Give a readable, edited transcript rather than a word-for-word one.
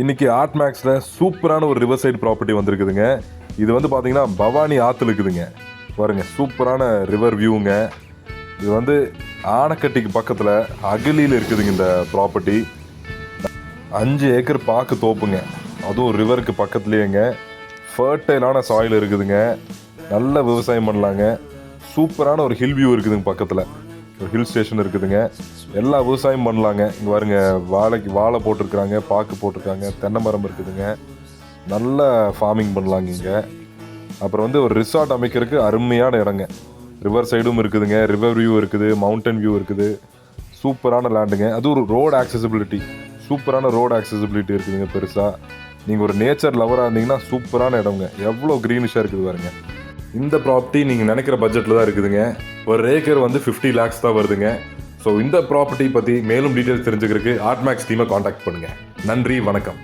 இன்னைக்கு ஆர்ட் மேக்ஸில் சூப்பரான ஒரு ரிவர் சைடு ப்ராப்பர்ட்டி வந்திருக்குதுங்க. இது வந்து பார்த்தீங்கன்னா பவானி ஆற்றுல இருக்குதுங்க. பாருங்க, சூப்பரான ரிவர் வியூங்க. இது வந்து ஆனைக்கட்டிக்கு பக்கத்தில் அகலியில் இருக்குதுங்க இந்த ப்ராப்பர்ட்டி. 5 ஏக்கர் பாக்கு தோப்புங்க, அதுவும் ரிவருக்கு பக்கத்துலேயேங்க. ஃபர்டைலான சாயில் இருக்குதுங்க, நல்ல விவசாயம் பண்ணலாங்க. சூப்பரான ஒரு ஹில் வியூ இருக்குதுங்க, பக்கத்தில் ஒரு ஹில் ஸ்டேஷன் இருக்குதுங்க. எல்லா விவசாயம் பண்ணலாங்க. இங்கே பாருங்க, வாழை போட்டிருக்கிறாங்க, பாக்கு போட்டிருக்காங்க, தென்னை மரம் இருக்குதுங்க. நல்ல ஃபார்மிங் பண்ணலாங்க இங்கே. அப்புறம் வந்து ஒரு ரிசார்ட் அமைக்கிறதுக்கு அருமையான இடங்க. ரிவர் சைடும் இருக்குதுங்க, ரிவர் வியூ இருக்குது, மவுண்டன் வியூ இருக்குது. சூப்பரான லேண்டுங்க. அது ஒரு ரோடு ஆக்சசிபிலிட்டி, சூப்பரான ரோடு ஆக்சசிபிலிட்டி இருக்குதுங்க பெருசாக. நீங்கள் ஒரு நேச்சர் லவராக இருந்தீங்கன்னா சூப்பரான இடங்க. எவ்வளோ க்ரீனிஷாக இருக்குது பாருங்க. இந்த ப்ராப்பர்ட்டி நீங்கள் நினைக்கிற பட்ஜெட்டில் தான் இருக்குதுங்க. ஒரு ஏக்கர் வந்து 50 lakhs தான் வருதுங்க. ஸோ இந்த ப்ராப்பர்ட்டி பற்றி மேலும் டீட்டெயில்ஸ் தெரிஞ்சுக்கிறதுக்கு ஆர்ட் மேக்ஸ் டீமை காண்டாக்ட் பண்ணுங்கள். நன்றி, வணக்கம்.